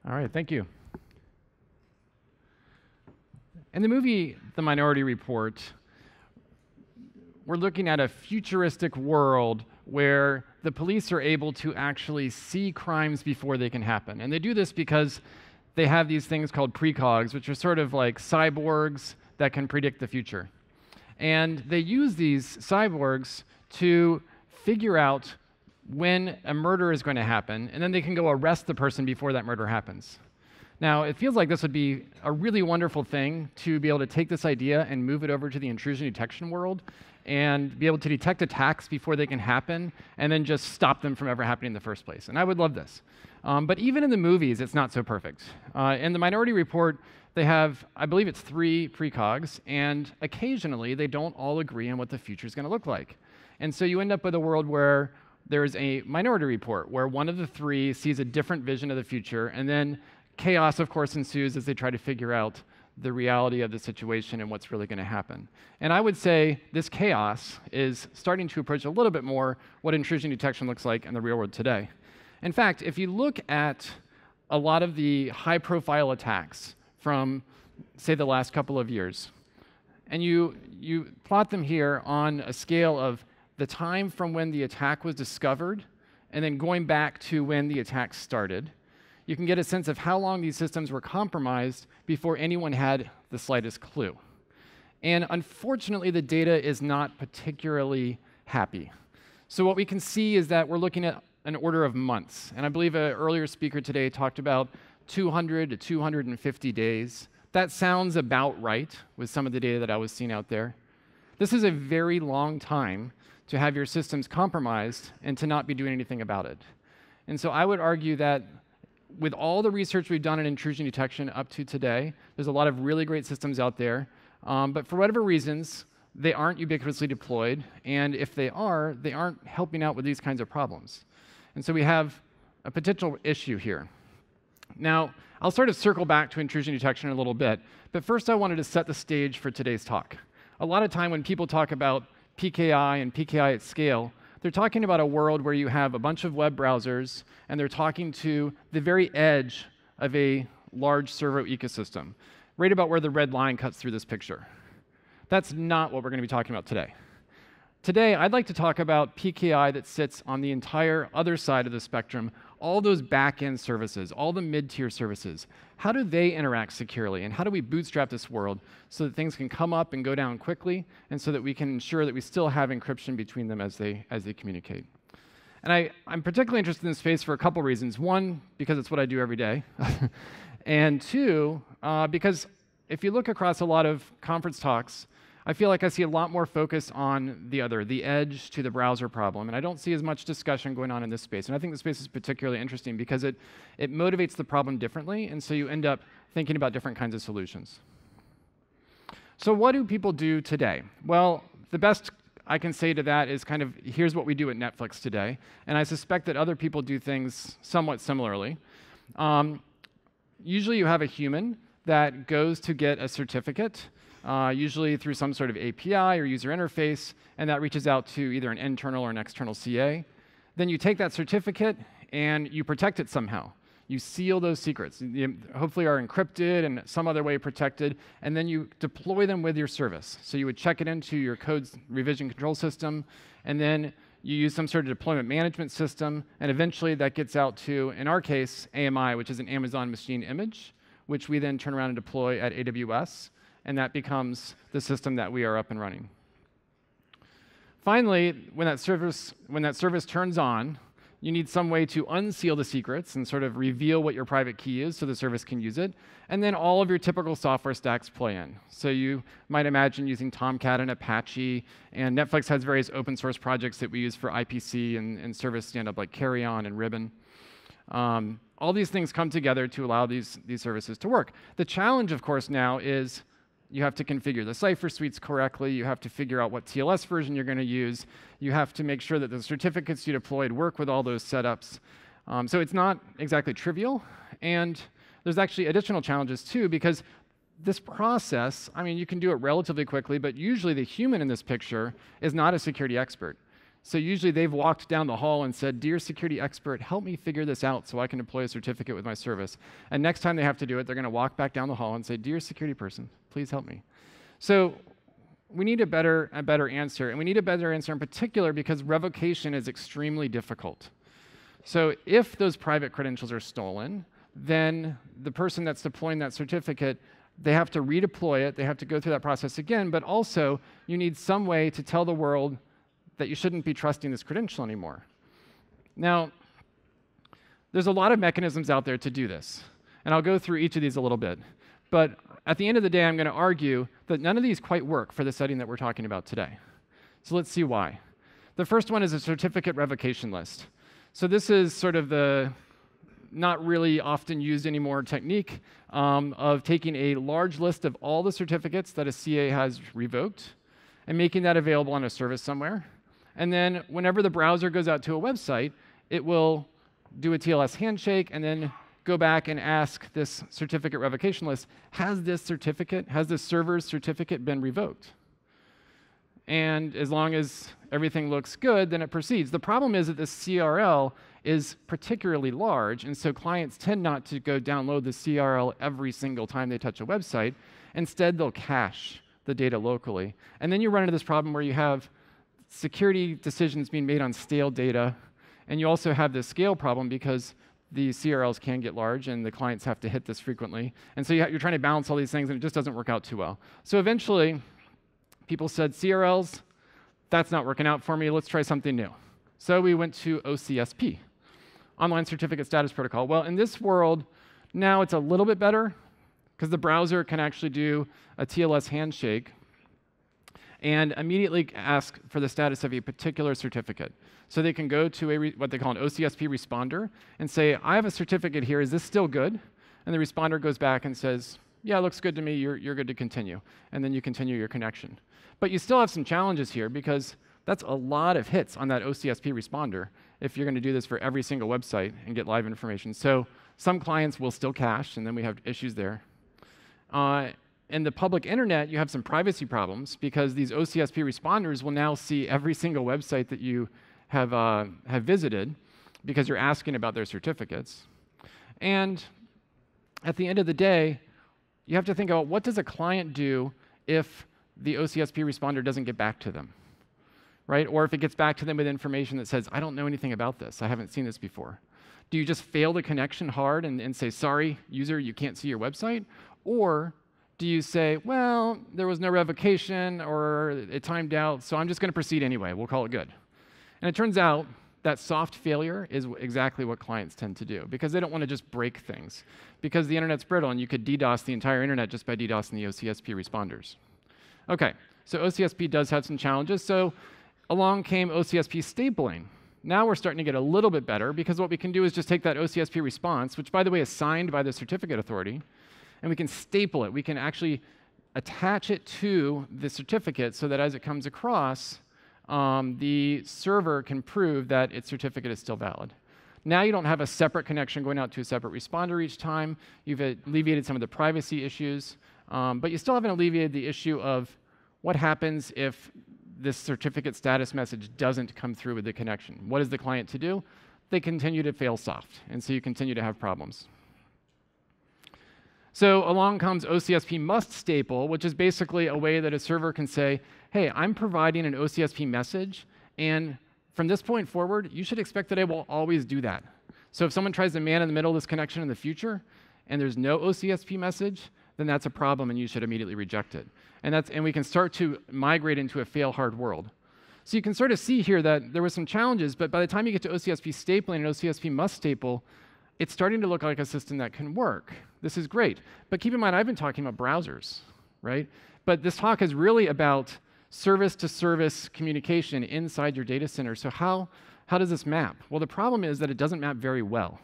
All right, thank you. In the movie The Minority Report, we're looking at a futuristic world where the police are able to actually see crimes before they can happen. And they do this because they have these things called precogs, which are sort of like cyborgs that can predict the future. And they use these cyborgs to figure out when a murder is going to happen, and then they can go arrest the person before that murder happens. Now, it feels like this would be a really wonderful thing to be able to take this idea and move it over to the intrusion detection world and be able to detect attacks before they can happen and then just stop them from ever happening in the first place. And I would love this. But even in the movies, it's not so perfect. In the Minority Report, they have, I believe it's 3 precogs, and occasionally they don't all agree on what the future is going to look like. And so you end up with a world where there's a Minority Report where one of the 3 sees a different vision of the future, and then chaos, of course, ensues as they try to figure out the reality of the situation and what's really going to happen. And I would say this chaos is starting to approach a little bit more what intrusion detection looks like in the real world today. In fact, if you look at a lot of the high-profile attacks from, say, the last couple of years, and you plot them here on a scale of the time from when the attack was discovered and then going back to when the attack started, you can get a sense of how long these systems were compromised before anyone had the slightest clue. And unfortunately, the data is not particularly happy. So what we can see is that we're looking at an order of months. And I believe an earlier speaker today talked about 200 to 250 days. That sounds about right with some of the data that I was seeing out there. This is a very long time to have your systems compromised and to not be doing anything about it. And so I would argue that with all the research we've done in intrusion detection up to today, there's a lot of really great systems out there, but for whatever reasons, they aren't ubiquitously deployed, and if they aren't helping out with these kinds of problems. And so we have a potential issue here. Now, I'll sort of circle back to intrusion detection in a little bit, but first I wanted to set the stage for today's talk. A lot of time when people talk about PKI and PKI at scale, they're talking about a world where you have a bunch of web browsers, and they're talking to the very edge of a large server ecosystem, right about where the red line cuts through this picture. That's not what we're going to be talking about today. Today, I'd like to talk about PKI that sits on the entire other side of the spectrum, all those back-end services, all the mid-tier services. How do they interact securely, and how do we bootstrap this world so that things can come up and go down quickly, and so that we can ensure that we still have encryption between them as they communicate? And I'm particularly interested in this space for a couple reasons. One, because it's what I do every day. And two, because if you look across a lot of conference talks, I feel like I see a lot more focus on the edge to the browser problem, and I don't see as much discussion going on in this space. And I think this space is particularly interesting because it motivates the problem differently, and so you end up thinking about different kinds of solutions. So what do people do today? Well, the best I can say to that is kind of, here's what we do at Netflix today, and I suspect that other people do things somewhat similarly. Usually you have a human that goes to get a certificate, usually through some sort of API or user interface, and that reaches out to either an internal or an external CA. Then you take that certificate and you protect it somehow. You seal those secrets. They hopefully are encrypted and some other way protected, and then you deploy them with your service. So you would check it into your code's revision control system, and then you use some sort of deployment management system, and eventually that gets out to, in our case, AMI, which is an Amazon Machine Image, which we then turn around and deploy at AWS. And that becomes the system that we are up and running. Finally, when that service turns on, you need some way to unseal the secrets and sort of reveal what your private key is so the service can use it. And then all of your typical software stacks play in. So you might imagine using Tomcat and Apache, and Netflix has various open source projects that we use for IPC and service stand-up like Carry-On and Ribbon. All these things come together to allow these services to work. The challenge, of course, now is you have to configure the Cypher suites correctly. You have to figure out what TLS version you're going to use. You have to make sure that the certificates you deployed work with all those setups. So it's not exactly trivial. And there's actually additional challenges, too, because this process, I mean, you can do it relatively quickly, but usually the human in this picture is not a security expert. So usually they've walked down the hall and said, "Dear security expert, help me figure this out so I can deploy a certificate with my service." And next time they have to do it, they're going to walk back down the hall and say, "Dear security person, please help me." So we need a better answer. And we need a better answer in particular because revocation is extremely difficult. So if those private credentials are stolen, then the person that's deploying that certificate, they have to redeploy it. They have to go through that process again. But also, you need some way to tell the world that you shouldn't be trusting this credential anymore. Now, there's a lot of mechanisms out there to do this. And I'll go through each of these a little bit. But at the end of the day, I'm going to argue that none of these quite work for the setting that we're talking about today. So let's see why. The first one is a certificate revocation list. So this is sort of the not really often used anymore technique of taking a large list of all the certificates that a CA has revoked and making that available on a service somewhere. And then whenever the browser goes out to a website, it will do a TLS handshake and then go back and ask this certificate revocation list, has this server's certificate been revoked? And as long as everything looks good, then it proceeds. The problem is that the CRL is particularly large, and so clients tend not to go download the CRL every single time they touch a website. Instead, they'll cache the data locally. And then you run into this problem where you have security decisions being made on stale data, and you also have this scale problem because the CRLs can get large, and the clients have to hit this frequently. And so you're trying to balance all these things, and it just doesn't work out too well. So eventually, people said, CRLs, that's not working out for me. Let's try something new. So we went to OCSP, Online Certificate Status Protocol. Well, in this world, now it's a little bit better because the browser can actually do a TLS handshake and immediately ask for the status of a particular certificate. So they can go to what they call an OCSP responder and say, I have a certificate here. Is this still good? And the responder goes back and says, yeah, it looks good to me. You're good to continue. And then you continue your connection. But you still have some challenges here because that's a lot of hits on that OCSP responder if you're going to do this for every single website and get live information. So some clients will still cache, and then we have issues there. In the public internet, you have some privacy problems because these OCSP responders will now see every single website that you have visited because you're asking about their certificates. And at the end of the day, you have to think about what does a client do if the OCSP responder doesn't get back to them, right? Or if it gets back to them with information that says, I don't know anything about this. I haven't seen this before. Do you just fail the connection hard and say, sorry, user, you can't see your website? Or do you say, well, there was no revocation or it timed out, so I'm just going to proceed anyway. We'll call it good. And it turns out that soft failure is exactly what clients tend to do because they don't want to just break things because the internet's brittle and you could DDoS the entire internet just by DDoSing the OCSP responders. Okay, so OCSP does have some challenges. So along came OCSP stapling. Now we're starting to get a little bit better because what we can do is just take that OCSP response, which by the way is signed by the certificate authority, and we can staple it. We can actually attach it to the certificate so that as it comes across, the server can prove that its certificate is still valid. Now you don't have a separate connection going out to a separate responder each time. You've alleviated some of the privacy issues, but you still haven't alleviated the issue of what happens if this certificate status message doesn't come through with the connection. What is the client to do? They continue to fail soft, and so you continue to have problems. So along comes OCSP must staple, which is basically a way that a server can say, hey, I'm providing an OCSP message, and from this point forward, you should expect that I will always do that. So if someone tries to man in the middle of this connection in the future, and there's no OCSP message, then that's a problem, and you should immediately reject it. And we can start to migrate into a fail-hard world. So you can sort of see here that there were some challenges, but by the time you get to OCSP stapling and OCSP must staple, it's starting to look like a system that can work. This is great. But keep in mind, I've been talking about browsers, right? But this talk is really about service-to-service communication inside your data center. So how does this map? Well, the problem is that it doesn't map very well.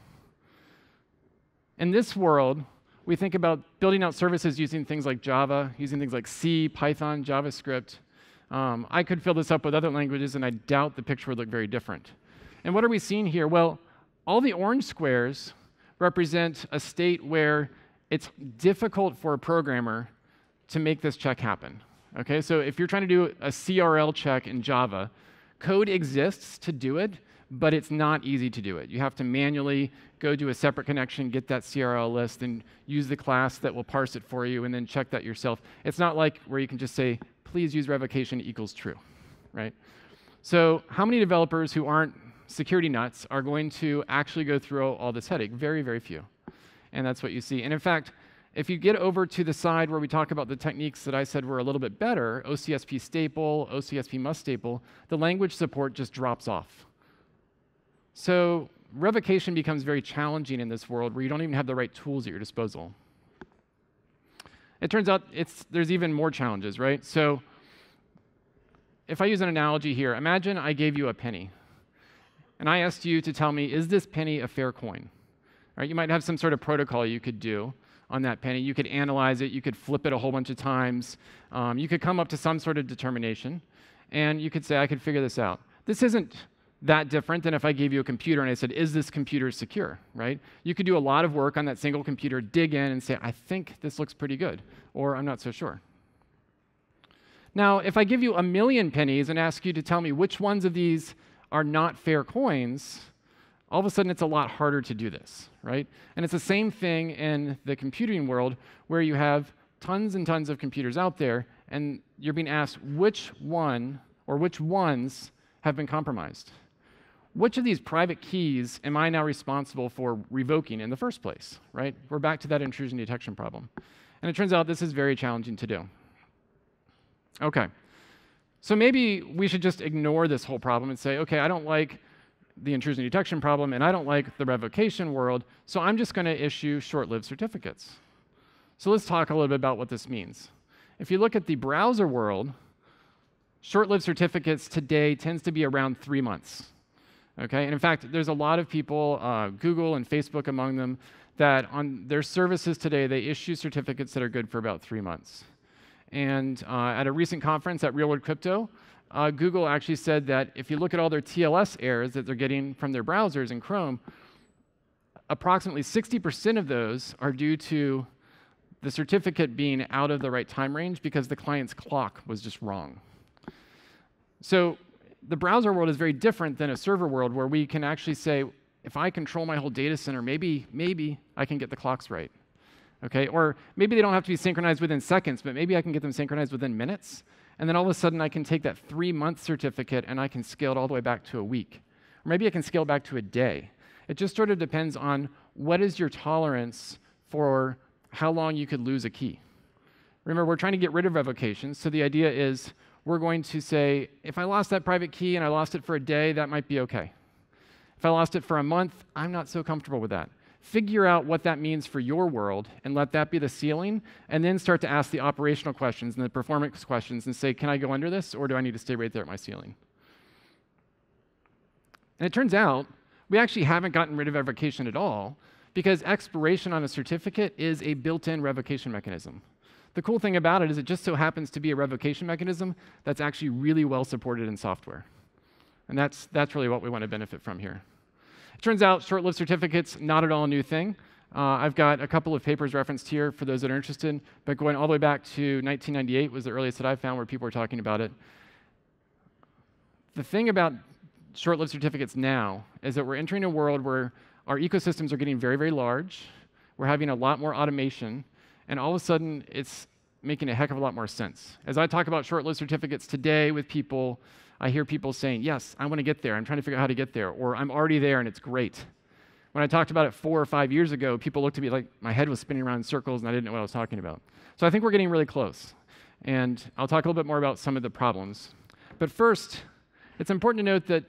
In this world, we think about building out services using things like Java, using things like C, Python, JavaScript. I could fill this up with other languages, and I doubt the picture would look very different. And what are we seeing here? Well, all the orange squares represent a state where it's difficult for a programmer to make this check happen. Okay, so if you're trying to do a CRL check in Java, Code exists to do it, but it's not easy to do it. You have to manually go do a separate connection, get that CRL list, and use the class that will parse it for you, and then check that yourself. It's not like where you can just say, please use revocation equals true, right? So how many developers who aren't security nuts are going to actually go through all this headache? Very, very few. And that's what you see. And in fact, if you get over to the side where we talk about the techniques that I said were a little bit better, OCSP Staple, OCSP must staple, the language support just drops off. So revocation becomes very challenging in this world where you don't even have the right tools at your disposal. It turns out there's even more challenges, right? So if I use an analogy here, imagine I gave you a penny, and I asked you to tell me, is this penny a fair coin? Right? You might have some sort of protocol you could do on that penny. You could analyze it. You could flip it a whole bunch of times. You could come up to some sort of determination, and you could say, I could figure this out. This isn't that different than if I gave you a computer and I said, is this computer secure, right? You could do a lot of work on that single computer, dig in and say, I think this looks pretty good, or I'm not so sure. Now, if I give you 1,000,000 pennies and ask you to tell me which ones of these are not fair coins, all of a sudden it's a lot harder to do this, right? And it's the same thing in the computing world where you have tons and tons of computers out there, and you're being asked which one or which ones have been compromised. Which of these private keys am I now responsible for revoking in the first place, right? We're back to that intrusion detection problem. And it turns out this is very challenging to do. Okay, so maybe we should just ignore this whole problem and say, okay, I don't like the intrusion detection problem, and I don't like the revocation world, so I'm just going to issue short-lived certificates. So let's talk a little bit about what this means. If you look at the browser world, short-lived certificates today tends to be around 3 months. Okay, and in fact, there's a lot of people, Google and Facebook among them, that on their services today, they issue certificates that are good for about 3 months. And at a recent conference at Real World Crypto, Google actually said that if you look at all their TLS errors that they're getting from their browsers in Chrome, approximately 60% of those are due to the certificate being out of the right time range because the client's clock was just wrong. So the browser world is very different than a server world where we can actually say, if I control my whole data center, maybe I can get the clocks right. Okay, or maybe they don't have to be synchronized within seconds, but maybe I can get them synchronized within minutes. And then all of a sudden I can take that 3-month certificate and I can scale it all the way back to a week. Or maybe I can scale it back to a day. It just sort of depends on what is your tolerance for how long you could lose a key. Remember, we're trying to get rid of revocations, so the idea is we're going to say, if I lost that private key and I lost it for a day, that might be okay. If I lost it for a month, I'm not so comfortable with that. Figure out what that means for your world and let that be the ceiling, and then start to ask the operational questions and the performance questions and say, can I go under this, or do I need to stay right there at my ceiling? And it turns out we actually haven't gotten rid of revocation at all because expiration on a certificate is a built-in revocation mechanism. The cool thing about it is it just so happens to be a revocation mechanism that's actually really well supported in software. And that's really what we want to benefit from here. It turns out short-lived certificates, not at all a new thing. I've got a couple of papers referenced here for those that are interested, but going all the way back to 1998 was the earliest that I found where people were talking about it. The thing about short-lived certificates now is that we're entering a world where our ecosystems are getting very, very large. We're having a lot more automation, and all of a sudden it's making a heck of a lot more sense. As I talk about short-lived certificates today with people, I hear people saying, yes, I want to get there. I'm trying to figure out how to get there. Or I'm already there and it's great. When I talked about it 4 or 5 years ago, people looked at me like my head was spinning around in circles and I didn't know what I was talking about. So I think we're getting really close. And I'll talk a little bit more about some of the problems. But first, it's important to note that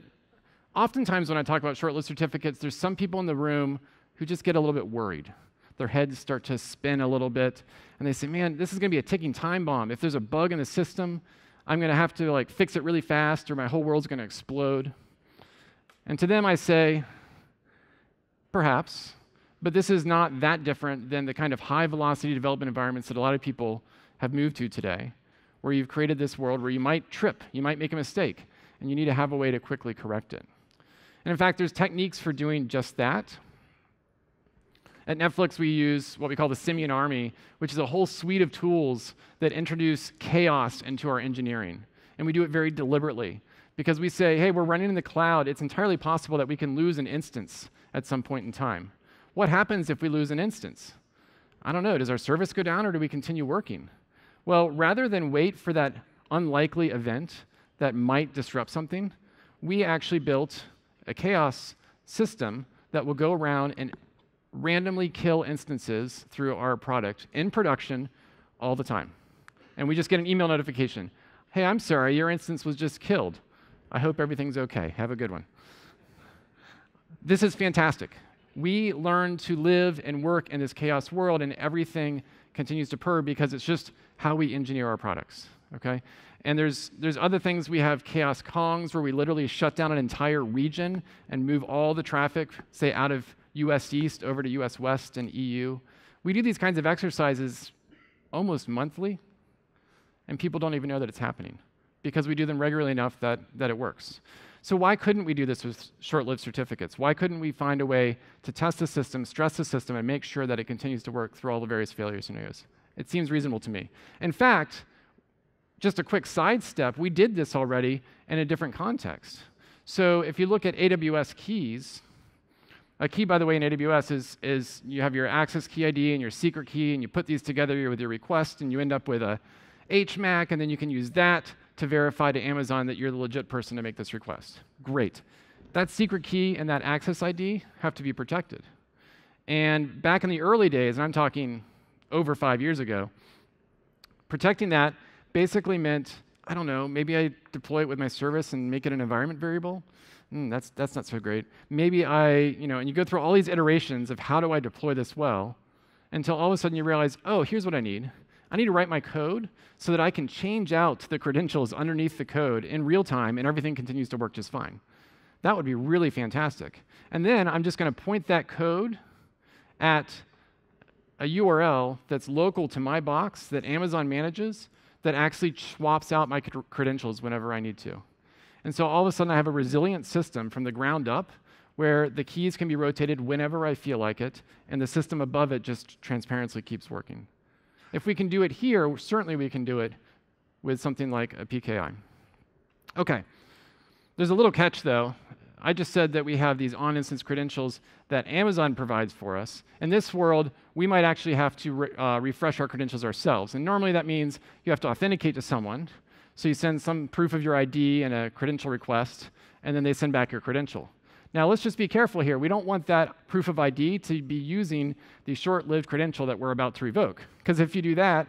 oftentimes when I talk about short-lived certificates, there's some people in the room who just get a little bit worried. Their heads start to spin a little bit. And they say, man, this is going to be a ticking time bomb. If there's a bug in the system, I'm going to have to fix it really fast or my whole world's going to explode. And to them I say, perhaps, but this is not that different than the kind of high-velocity development environments that a lot of people have moved to today, where you've created this world where you might trip, you might make a mistake, and you need to have a way to quickly correct it. And in fact, there's techniques for doing just that. At Netflix, we use what we call the Simian Army, which is a whole suite of tools that introduce chaos into our engineering. And we do it very deliberately because we say, hey, we're running in the cloud. It's entirely possible that we can lose an instance at some point in time. What happens if we lose an instance? I don't know. Does our service go down or do we continue working? Well, rather than wait for that unlikely event that might disrupt something, we actually built a chaos system that will go around and randomly kill instances through our product in production all the time. And we just get an email notification. Hey, I'm sorry, your instance was just killed. I hope everything's okay. Have a good one. This is fantastic. We learn to live and work in this chaos world, and everything continues to purr because it's just how we engineer our products, okay? And there's other things. We have chaos Kongs, where we literally shut down an entire region and move all the traffic, say, out of US East over to US West and EU. We do these kinds of exercises almost monthly, and people don't even know that it's happening because we do them regularly enough that it works. So why couldn't we do this with short-lived certificates? Why couldn't we find a way to test the system, stress the system, and make sure that it continues to work through all the various failure scenarios? It seems reasonable to me. In fact, just a quick sidestep, we did this already in a different context. So if you look at AWS Keys, a key, by the way, in AWS is you have your access key ID and your secret key, and you put these together with your request, and you end up with a HMAC, and then you can use that to verify to Amazon that you're the legit person to make this request. Great. That secret key and that access ID have to be protected. And back in the early days, and I'm talking over 5 years ago, protecting that basically meant, I don't know, maybe I deploy it with my service and make it an environment variable. That's not so great. Maybe and you go through all these iterations of how do I deploy this well, until all of a sudden you realize, oh, here's what I need. I need to write my code so that I can change out the credentials underneath the code in real time and everything continues to work just fine. That would be really fantastic. And then I'm just going to point that code at a URL that's local to my box that Amazon manages that actually swaps out my credentials whenever I need to. And so all of a sudden I have a resilient system from the ground up where the keys can be rotated whenever I feel like it, and the system above it just transparently keeps working. If we can do it here, certainly we can do it with something like a PKI. Okay, there's a little catch though. I just said that we have these on-instance credentials that Amazon provides for us. In this world, we might actually have to refresh our credentials ourselves. And normally that means you have to authenticate to someone. So you send some proof of your ID and a credential request, and then they send back your credential. Now let's just be careful here. We don't want that proof of ID to be using the short-lived credential that we're about to revoke. Because if you do that,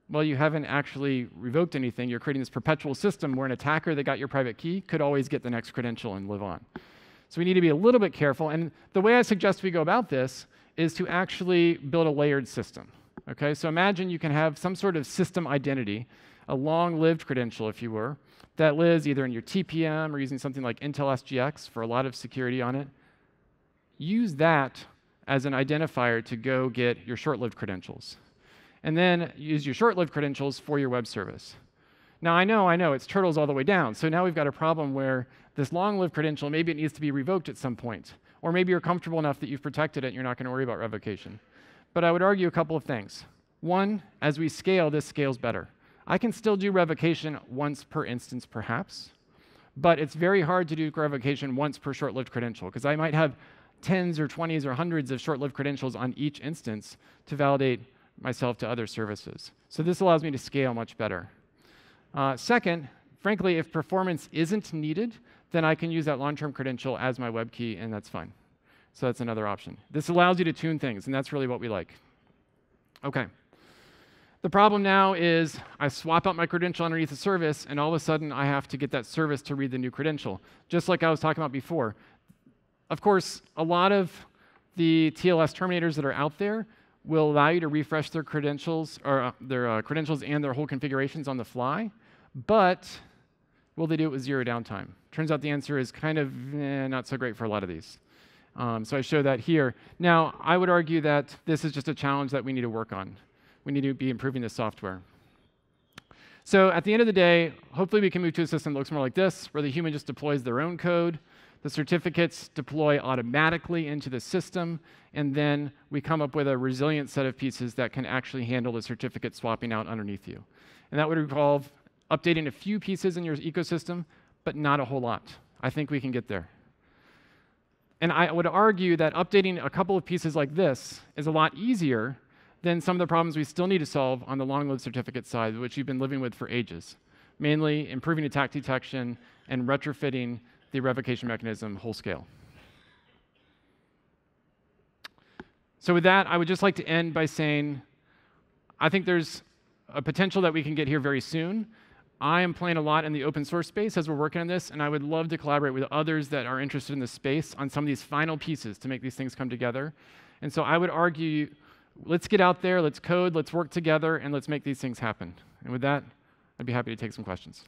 well, you haven't actually revoked anything. You're creating this perpetual system where an attacker that got your private key could always get the next credential and live on. So we need to be a little bit careful. And the way I suggest we go about this is to actually build a layered system. Okay? So imagine you can have some sort of system identity, a long-lived credential, if you were, that lives either in your TPM or using something like Intel SGX for a lot of security on it. Use that as an identifier to go get your short-lived credentials. And then use your short-lived credentials for your web service. Now, I know, it's turtles all the way down. So now we've got a problem where this long-lived credential, maybe it needs to be revoked at some point. Or maybe you're comfortable enough that you've protected it and you're not going to worry about revocation. But I would argue a couple of things. One, as we scale, this scales better. I can still do revocation once per instance, perhaps, but it's very hard to do revocation once per short-lived credential, because I might have tens or 20s or hundreds of short-lived credentials on each instance to validate myself to other services. So this allows me to scale much better. Second, frankly, if performance isn't needed, then I can use that long-term credential as my web key, and that's fine. So that's another option. This allows you to tune things, and that's really what we like. Okay. The problem now is I swap out my credential underneath the service, and all of a sudden I have to get that service to read the new credential, just like I was talking about before. Of course, a lot of the TLS terminators that are out there will allow you to refresh their credentials, or their credentials and their whole configurations on the fly, but will they do it with zero downtime? Turns out the answer is kind of not so great for a lot of these. So I show that here. Now, I would argue that this is just a challenge that we need to work on. We need to be improving the software. So at the end of the day, hopefully we can move to a system that looks more like this, where the human just deploys their own code. The certificates deploy automatically into the system, and then we come up with a resilient set of pieces that can actually handle the certificate swapping out underneath you. And that would involve updating a few pieces in your ecosystem, but not a whole lot. I think we can get there. And I would argue that updating a couple of pieces like this is a lot easier than some of the problems we still need to solve on the long-lived certificate side, which you've been living with for ages, mainly improving attack detection and retrofitting the revocation mechanism whole scale. So with that, I would just like to end by saying, I think there's a potential that we can get here very soon. I am playing a lot in the open source space as we're working on this, and I would love to collaborate with others that are interested in this space on some of these final pieces to make these things come together. And so I would argue, let's get out there, let's code, let's work together, and let's make these things happen. And with that, I'd be happy to take some questions.